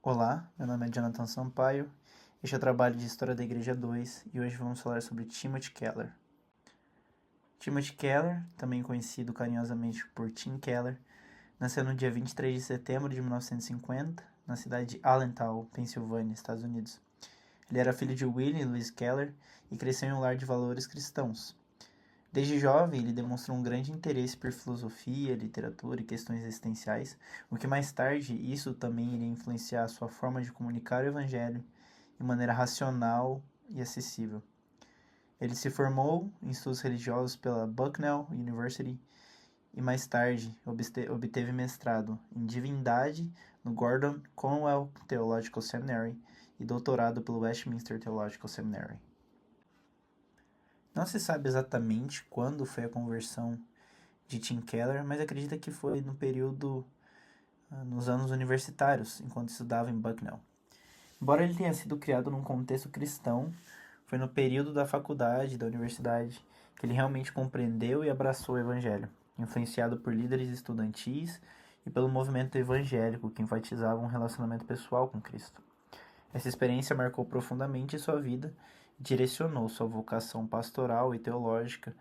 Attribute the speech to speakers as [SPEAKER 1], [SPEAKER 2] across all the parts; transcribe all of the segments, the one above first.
[SPEAKER 1] Olá, meu nome é Jonathan Sampaio, este é o trabalho de História da Igreja 2 e hoje vamos falar sobre Timothy Keller. Timothy Keller, também conhecido carinhosamente por Tim Keller, nasceu no dia 23 de setembro de 1950, na cidade de Allentown, Pensilvânia, Estados Unidos. Ele era filho de William e Louise Keller e cresceu em um lar de valores cristãos. Desde jovem, ele demonstrou um grande interesse por filosofia, literatura e questões existenciais, o que mais tarde isso também iria influenciar a sua forma de comunicar o evangelho de maneira racional e acessível. Ele se formou em estudos religiosos pela Bucknell University e mais tarde obteve mestrado em divindade no Gordon Conwell Theological Seminary e doutorado pelo Westminster Theological Seminary. Não se sabe exatamente quando foi a conversão de Tim Keller, mas acredita que foi no período nos anos universitários, enquanto estudava em Bucknell. Embora ele tenha sido criado num contexto cristão, foi no período da faculdade, da universidade, que ele realmente compreendeu e abraçou o evangelho, influenciado por líderes estudantis e pelo movimento evangélico que enfatizava um relacionamento pessoal com Cristo. Essa experiência marcou profundamente sua vida e direcionou sua vocação pastoral e teológica,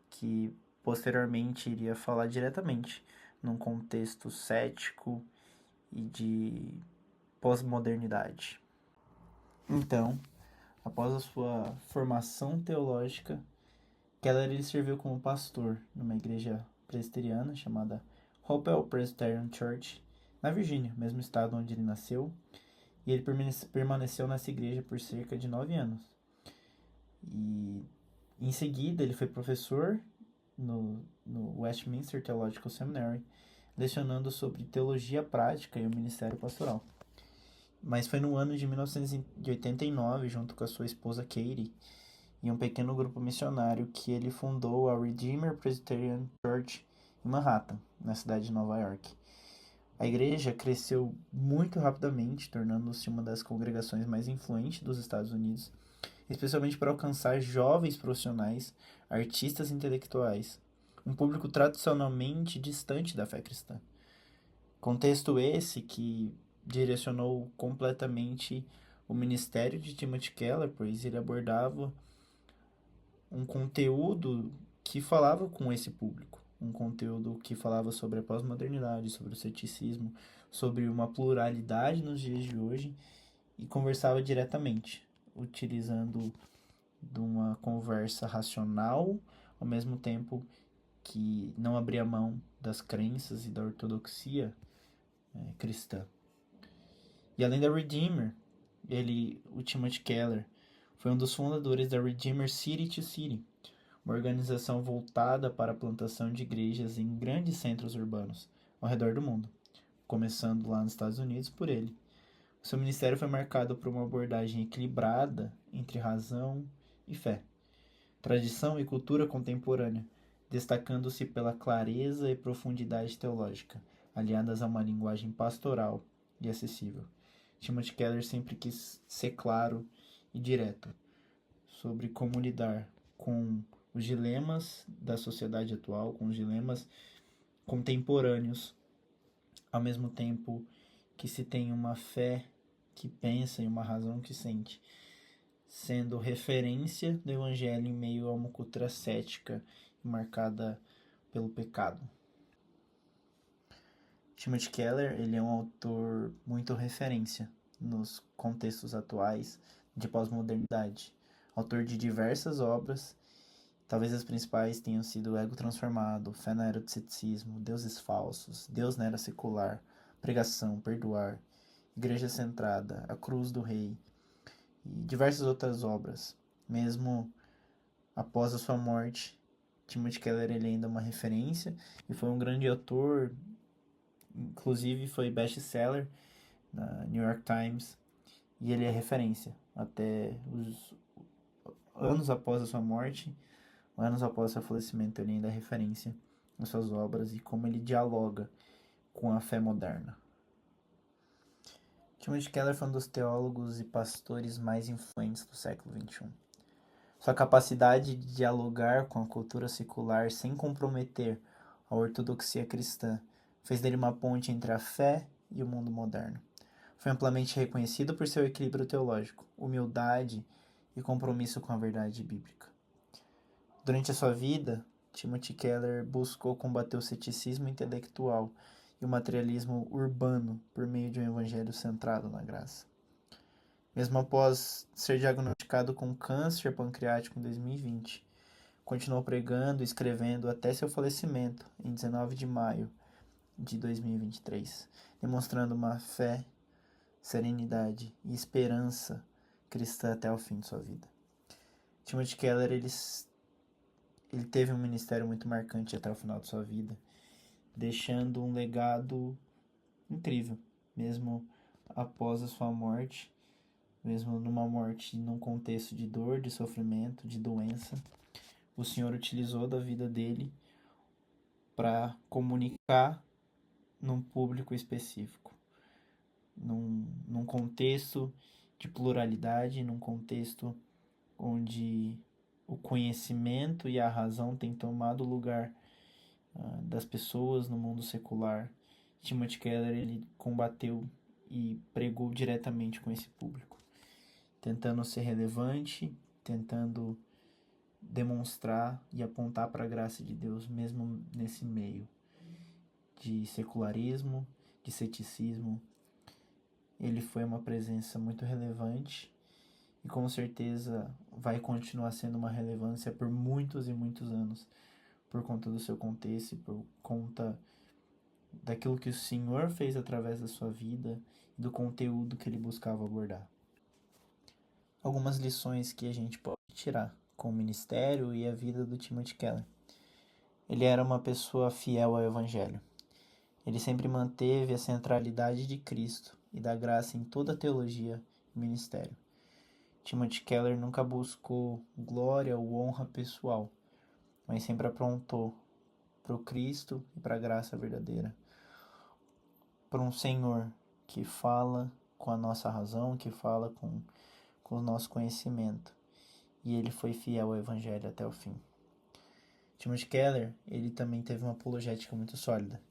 [SPEAKER 1] que posteriormente iria falar diretamente num contexto cético e de pós-modernidade. Então, após a sua formação teológica, Keller ele serviu como pastor numa igreja presbiteriana chamada Hopewell Presbyterian Church, na Virgínia, mesmo estado onde ele nasceu, e ele permaneceu nessa igreja por cerca de 9 anos. E em seguida ele foi professor no Westminster Theological Seminary, lecionando sobre teologia prática e o ministério pastoral. Mas foi no ano de 1989, junto com a sua esposa Katie e um pequeno grupo missionário, que ele fundou a Redeemer Presbyterian Church em Manhattan, na cidade de Nova York. A igreja cresceu muito rapidamente, tornando-se uma das congregações mais influentes dos Estados Unidos, especialmente para alcançar jovens profissionais, artistas intelectuais, um público tradicionalmente distante da fé cristã. Contexto esse que direcionou completamente o ministério de Timothy Keller, pois ele abordava um conteúdo que falava com esse público, um conteúdo que falava sobre a pós-modernidade, sobre o ceticismo, sobre uma pluralidade nos dias de hoje, e conversava diretamente, utilizando de uma conversa racional, ao mesmo tempo que não abria mão das crenças e da ortodoxia cristã. E além da Redeemer, o Timothy Keller, foi um dos fundadores da Redeemer City to City, uma organização voltada para a plantação de igrejas em grandes centros urbanos ao redor do mundo, começando lá nos Estados Unidos por ele. O seu ministério foi marcado por uma abordagem equilibrada entre razão e fé, tradição e cultura contemporânea, destacando-se pela clareza e profundidade teológica, aliadas a uma linguagem pastoral e acessível. Timothy Keller sempre quis ser claro e direto sobre como lidar com os dilemas da sociedade atual, com os dilemas contemporâneos, ao mesmo tempo que se tem uma fé que pensa e uma razão que sente, sendo referência do evangelho em meio a uma cultura cética marcada pelo pecado. Timothy Keller, ele é um autor muito referência nos contextos atuais de pós-modernidade. Autor de diversas obras, talvez as principais tenham sido O Ego Transformado, Fé na Era do Ceticismo, Deuses Falsos, Deus na Era Secular, Pregação, Perdoar, Igreja Centrada, A Cruz do Rei e diversas outras obras. Mesmo após a sua morte, Timothy Keller ele ainda é uma referência e foi um grande autor, inclusive foi best-seller na New York Times, e ele é referência até os anos após a sua morte, anos após seu falecimento, ele ainda é referência nas suas obras e como ele dialoga com a fé moderna. Timothy Keller foi um dos teólogos e pastores mais influentes do século XXI. Sua capacidade de dialogar com a cultura secular sem comprometer a ortodoxia cristã fez dele uma ponte entre a fé e o mundo moderno. Foi amplamente reconhecido por seu equilíbrio teológico, humildade e compromisso com a verdade bíblica. Durante a sua vida, Timothy Keller buscou combater o ceticismo intelectual e o materialismo urbano por meio de um evangelho centrado na graça. Mesmo após ser diagnosticado com câncer pancreático em 2020, continuou pregando e escrevendo até seu falecimento em 19 de maio de 2023, demonstrando uma fé, serenidade e esperança cristã até o fim de sua vida. Timothy Keller ele teve um ministério muito marcante até o final de sua vida, deixando um legado incrível, mesmo após a sua morte, mesmo numa morte num contexto de dor, de sofrimento, de doença. O Senhor utilizou da vida dele para comunicar num público específico, num contexto de pluralidade, num contexto onde o conhecimento e a razão têm tomado o lugar das pessoas no mundo secular. Timothy Keller ele combateu e pregou diretamente com esse público, tentando ser relevante, tentando demonstrar e apontar para a graça de Deus, mesmo nesse meio de secularismo, de ceticismo. Ele foi uma presença muito relevante e com certeza vai continuar sendo uma relevância por muitos e muitos anos, por conta do seu contexto e por conta daquilo que o Senhor fez através da sua vida e do conteúdo que ele buscava abordar. Algumas lições que a gente pode tirar com o ministério e a vida do Timothy Keller. Ele era uma pessoa fiel ao Evangelho. Ele sempre manteve a centralidade de Cristo e da graça em toda a teologia e ministério. Timothy Keller nunca buscou glória ou honra pessoal, mas sempre apontou para o Cristo e para a graça verdadeira, para um Senhor que fala com a nossa razão, que fala com o nosso conhecimento, e ele foi fiel ao Evangelho até o fim. Timothy Keller, ele também teve uma apologética muito sólida.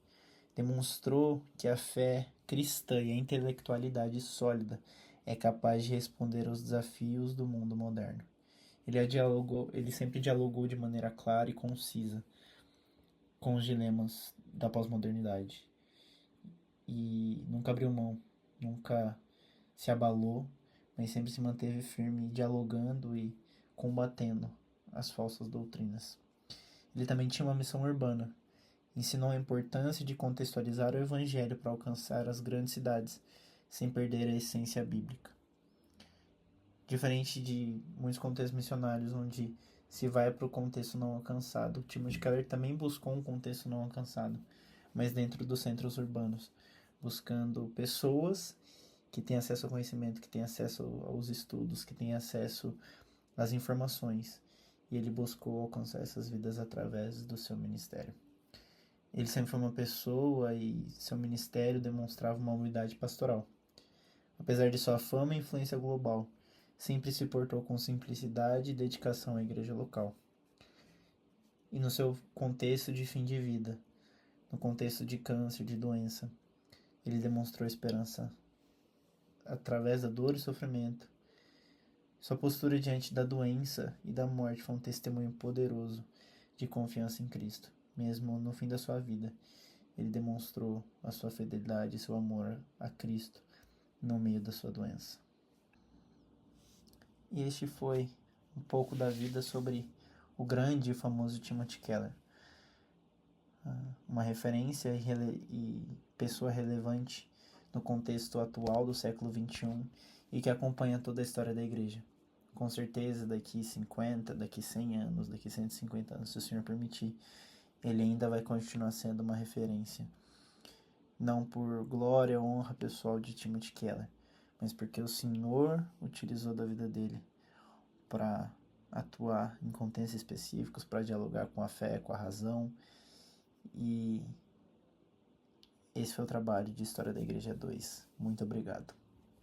[SPEAKER 1] Demonstrou que a fé cristã e a intelectualidade sólida é capaz de responder aos desafios do mundo moderno. Ele sempre dialogou de maneira clara e concisa com os dilemas da pós-modernidade. E nunca abriu mão, nunca se abalou, mas sempre se manteve firme, dialogando e combatendo as falsas doutrinas. Ele também tinha uma missão urbana. Ensinou a importância de contextualizar o Evangelho para alcançar as grandes cidades, sem perder a essência bíblica. Diferente de muitos contextos missionários, onde se vai para o contexto não alcançado, Timothy Keller também buscou um contexto não alcançado, mas dentro dos centros urbanos, buscando pessoas que têm acesso ao conhecimento, que têm acesso aos estudos, que têm acesso às informações. E ele buscou alcançar essas vidas através do seu ministério. Ele sempre foi uma pessoa e seu ministério demonstrava uma humildade pastoral. Apesar de sua fama e influência global, sempre se portou com simplicidade e dedicação à igreja local. E no seu contexto de fim de vida, no contexto de câncer, de doença, ele demonstrou esperança através da dor e sofrimento. Sua postura diante da doença e da morte foi um testemunho poderoso de confiança em Cristo. Mesmo no fim da sua vida, ele demonstrou a sua fidelidade e seu amor a Cristo no meio da sua doença. E este foi um pouco da vida sobre o grande e famoso Timothy Keller. Uma referência e pessoa relevante no contexto atual do século XXI e que acompanha toda a história da igreja. Com certeza, daqui 50, daqui 100 anos, daqui 150 anos, se o Senhor permitir, ele ainda vai continuar sendo uma referência. Não por glória ou honra pessoal de Timothy Keller, mas porque o Senhor utilizou da vida dele para atuar em contextos específicos, para dialogar com a fé, com a razão. E esse foi o trabalho de História da Igreja 2. Muito obrigado.